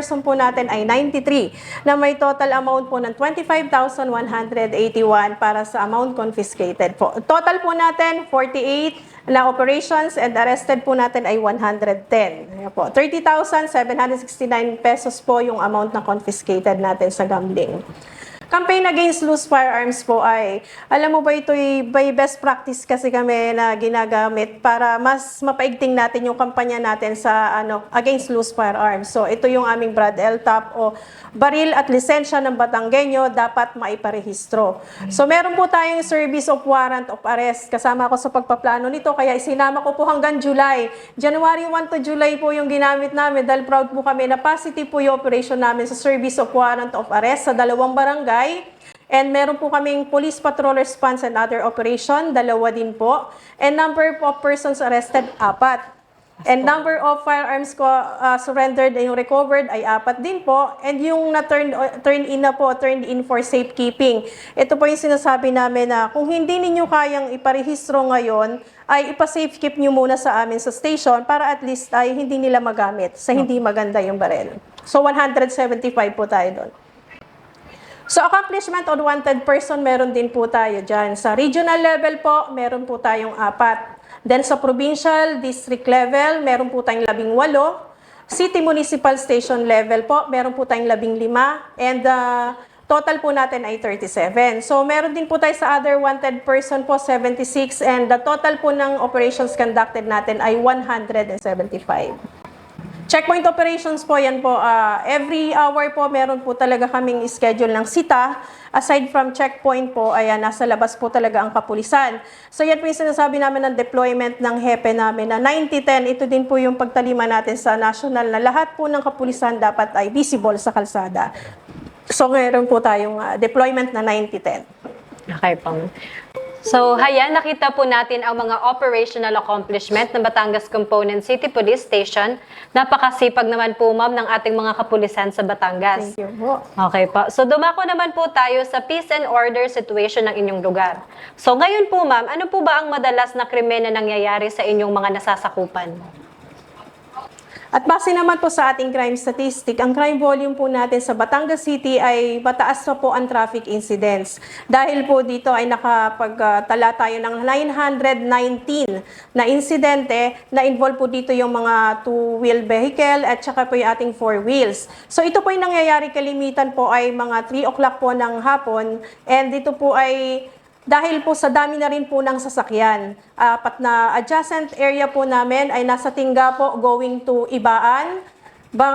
person po natin ay 93 na may total amount po ng 25,181 para sa amount confiscated po. Total po natin 48 na operations and arrested po natin ay 110. Ayan po, 30,769 pesos po yung amount na confiscated natin sa gambling. Campaign Against Loose Firearms po ay, alam mo ba ito'y by best practice kasi kami na ginagamit para mas mapaigting natin yung kampanya natin sa Against Loose Firearms. So ito yung aming Brad LTAP o baril at lisensya ng Batanggenyo dapat maiparehistro. So meron po tayong Service of Warrant of Arrest. Kasama ako sa pagpaplano nito kaya isinama ko po hanggang July. January 1 to July po yung ginamit namin dahil proud po kami na positive po yung operation namin sa Service of Warrant of Arrest sa 2 barangay. And meron po kaming police patrol response and other operation, 2 din po. And number of persons arrested, 4. And number of firearms ko surrendered and yung recovered ay 4 din po. And yung turn in for safekeeping. Ito po yung sinasabi namin na kung hindi ninyo kayang iparehistro ngayon, ay ipa-safekeep nyo muna sa amin sa station para at least ay hindi nila magamit sa hindi maganda yung baril. So 175 po tayo doon. So, accomplishment on wanted person, meron din po tayo dyan. Sa regional level po, meron po tayong 4. Then sa provincial, district level, meron po tayong 18. City municipal station level po, meron po tayong 15. And total po natin ay 37. So, meron din po tayo sa other wanted person po, 76. And the total po ng operations conducted natin ay 175. Checkpoint operations po, yan po. Every hour po, meron po talaga kaming schedule ng sita. Aside from checkpoint po, ayan, nasa labas po talaga ang kapulisan. So yan po yung sinasabi namin ng deployment ng hepe namin na 90-10. Ito din po yung pagtalima natin sa national na lahat po ng kapulisan dapat ay visible sa kalsada. So meron po tayong deployment na 90-10. Okay po. So, hayan, nakita po natin ang mga operational accomplishment ng Batangas Component City Police Station. Napakasipag naman po, ma'am, ng ating mga kapulisan sa Batangas. Thank you po. Okay po. So, dumako naman po tayo sa peace and order situation ng inyong lugar. So, ngayon po, ma'am, ano po ba ang madalas na krimen na nangyayari sa inyong mga nasasakupan? At base naman po sa ating crime statistic, ang crime volume po natin sa Batangas City ay mataas pa po ang traffic incidents. Dahil po dito ay nakapagtala tayo ng 919 na insidente na involve po dito yung mga 2-wheel vehicle at saka po yung ating 4 wheels. So ito po yung nangyayari kalimitan po ay mga 3 o'clock po ng hapon and dito po ay dahil po sa dami na rin po ng sasakyan. Apat na adjacent area po namin ay nasa Tingga po going to Ibaan.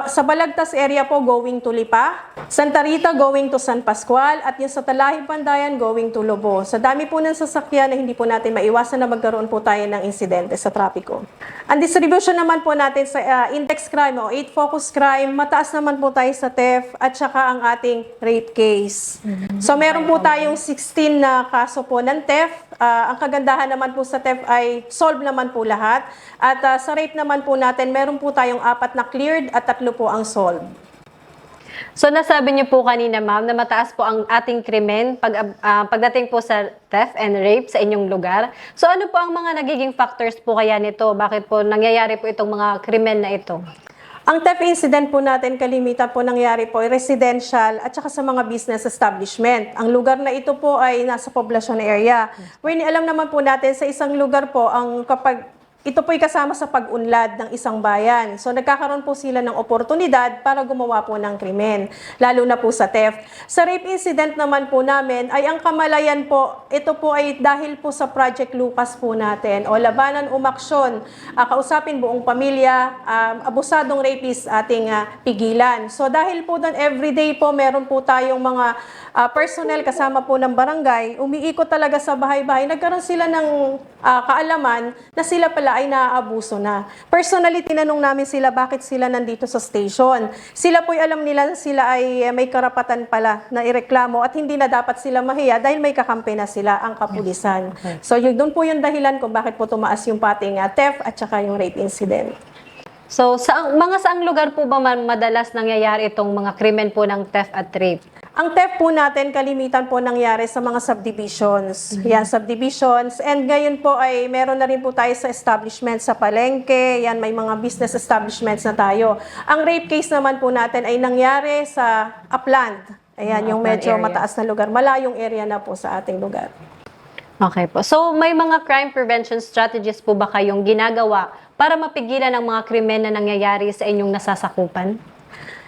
Sa Balagtas area po going to Lipa. Santa Rita going to San Pascual. At yung sa Talahi Pandayan going to Lobo. Sa dami po ng sasakyan na hindi po natin maiwasan na magkaroon po tayo ng insidente sa trapiko. Ang distribution naman po natin sa index crime o 8 focus crime, mataas naman po tayo sa theft at saka ang ating rape case. So meron po tayong 16 na kaso po ng theft. Ang kagandahan naman po sa theft ay solve naman po lahat. At sa rape naman po natin, meron po tayong 4 na cleared at 3 po ang solve. So, nasabi niyo po kanina, ma'am, na mataas po ang ating krimen pagdating po sa theft and rape sa inyong lugar. So, ano po ang mga nagiging factors po kaya nito? Bakit po nangyayari po itong mga krimen na ito? Ang theft incident po natin, kalimitan po nangyari po ay residential at saka sa mga business establishment. Ang lugar na ito po ay nasa poblasyon area. When alam naman po natin sa isang lugar po, ito po'y kasama sa pag-unlad ng isang bayan. So nagkakaroon po sila ng oportunidad para gumawa po ng krimen, lalo na po sa theft. Sa rape incident naman po namin ay ang kamalayan po, ito po ay dahil po sa Project Lucas po natin o labanan umaksyon, kausapin buong pamilya, abusadong rapist ating pigilan. So dahil po doon everyday po meron po tayong mga personnel kasama po ng barangay, umiikot talaga sa bahay-bahay, nagkaroon sila ng kaalaman na sila pala ay naaabuso na. Personally, tinanong namin sila bakit sila nandito sa station. Sila po'y alam nila na sila ay may karapatan pala na ireklamo at hindi na dapat sila mahiya dahil may kakampi na sila ang kapulisan. So yun, doon po yung dahilan kung bakit po tumaas yung pating theft at saka yung rape incident. So, saang lugar po ba madalas nangyayari itong mga krimen po ng theft at rape? Ang theft po natin, kalimitan po nangyari sa mga subdivisions. Yan, subdivisions. And ngayon po ay meron na rin po tayo sa establishment sa palengke. Yan, may mga business establishments na tayo. Ang rape case naman po natin ay nangyari sa upland. Ayan, yung Upland medyo area. mataas na lugar. Malayong area na po sa ating lugar. Okay po. So, may mga crime prevention strategies po ba kayong ginagawa para mapigilan ang mga krimen na nangyayari sa inyong nasasakupan?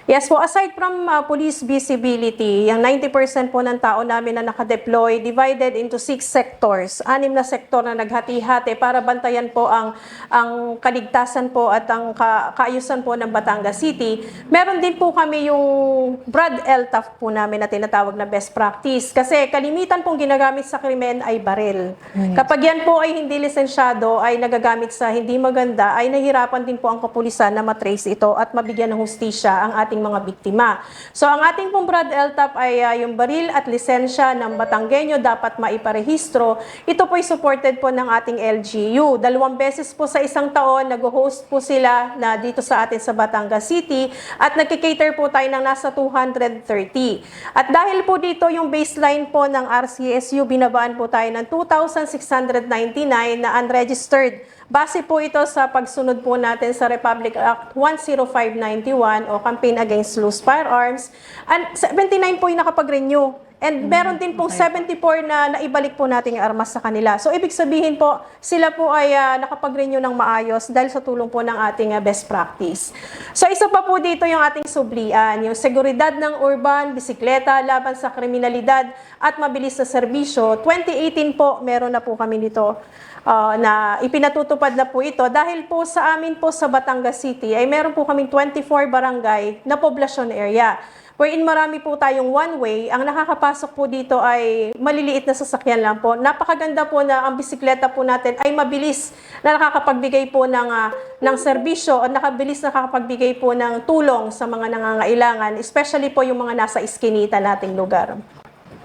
Yes po, aside from police visibility, yung 90% po ng tao namin na nakadeploy, divided into 6 sectors, 6 na sektor na naghati-hati para bantayan po ang kaligtasan po at ang kaayusan po ng Batangas City. Meron din po kami yung Brad LTAF po namin na tinatawag na best practice kasi kalimitan pong ginagamit sa krimen ay baril. Kapag yan po ay hindi lisensyado, ay nagagamit sa hindi maganda, ay nahihirapan din po ang kapulisan na matrace ito at mabigyan ng hustisya ang ating mga biktima. So ang ating pong Brad LTAP ay yung baril at lisensya ng Batanggenyo dapat maiparehistro. Ito po ay supported po ng ating LGU. 2 beses po sa isang taon, nag-host po sila na dito sa atin sa Batangas City at nagkikater po tayo ng nasa 230. At dahil po dito yung baseline po ng RCSU, binabaan po tayo ng 2,699 na unregistered. Base po ito sa pagsunod po natin sa Republic Act 10591 o Campaign Against Loose Firearms. And 79 po yung nakapag-renew. And meron din pong 74 na naibalik po natin yung armas sa kanila. So, ibig sabihin po, sila po ay nakapag-renew ng maayos dahil sa tulong po ng ating best practice. So, isa pa po dito yung ating sublian, yung seguridad ng urban, bisikleta, laban sa kriminalidad at mabilis na serbisyo. 2018 po, meron na po kami dito. Na ipinatutupad na po ito dahil po sa amin po sa Batangas City ay meron po kaming 24 barangay na poblasyon area. Wherein marami po tayong one-way, ang nakakapasok po dito ay maliliit na sasakyan lang po. Napakaganda po na ang bisikleta po natin ay mabilis na nakakapagbigay po ng serbisyo o nakakapagbigay po ng tulong sa mga nangangailangan, especially po yung mga nasa iskinita nating lugar.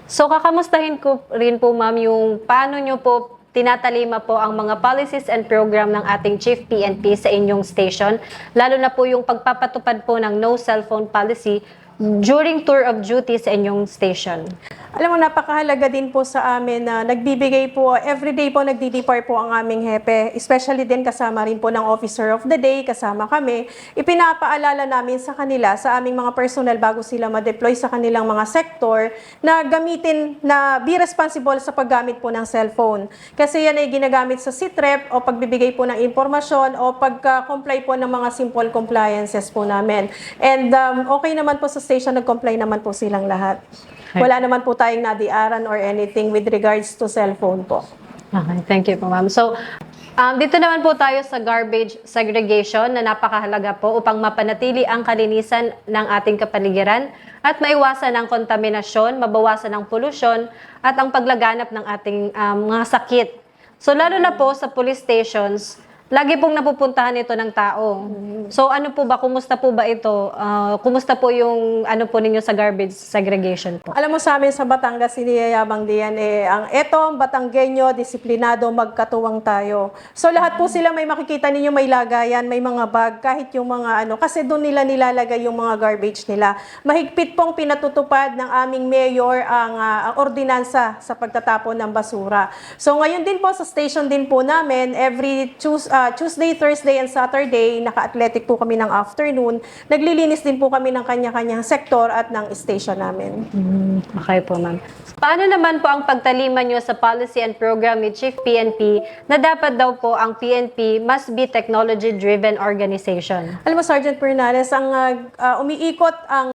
So, kakamustahin ko rin po, ma'am, yung paano nyo po tinatalima po ang mga policies and program ng ating Chief PNP sa inyong station, lalo na po yung pagpapatupad po ng no cellphone policy during tour of duty sa inyong station. Alam mo, napakahalaga din po sa amin na nagbibigay po, everyday po nagdi-depart po ang aming hepe, especially din kasama rin po ng Officer of the Day, kasama kami. Ipinapaalala namin sa kanila, sa aming mga personnel bago sila ma-deploy sa kanilang mga sektor, na gamitin, na be responsible sa paggamit po ng cellphone. Kasi yan ay ginagamit sa SITREP o pagbibigay po ng impormasyon o pagka-comply po ng mga simple compliances po namin. And okay naman po sa station, nag-comply naman po silang lahat. Wala naman po tayong nadiaran or anything with regards to cellphone po. Okay, thank you po, ma'am. So, dito naman po tayo sa garbage segregation na napakahalaga po upang mapanatili ang kalinisan ng ating kapaligiran at maiwasan ang kontaminasyon, mabawasan ang polusyon at ang paglaganap ng ating mga sakit. So, lalo na po sa police stations, lagi pong napupuntahan ito ng tao. So ano po ba, kumusta po ba ito? Kumusta po yung ano po ninyo sa garbage segregation po? Alam mo sa amin sa Batangas, siniyayabang diyan ang etong Batanggenyo, disiplinado, magkatuwang tayo. So lahat po sila may makikita ninyo, may lagayan, may mga bag, kahit yung mga kasi doon nila nilalagay yung mga garbage nila. Mahigpit pong pinatutupad ng aming mayor ang ordinansa sa pagtatapon ng basura. So ngayon din po sa station din po namin, every Tuesday, Thursday, and Saturday, naka-athletic po kami ng afternoon. Naglilinis din po kami ng kanya-kanyang sektor at ng station namin. Okay po, ma'am. Paano naman po ang pagtalima nyo sa policy and program ni Chief PNP na dapat daw po ang PNP must be technology-driven organization? Alam mo, Sergeant Bernales, ang umiikot ang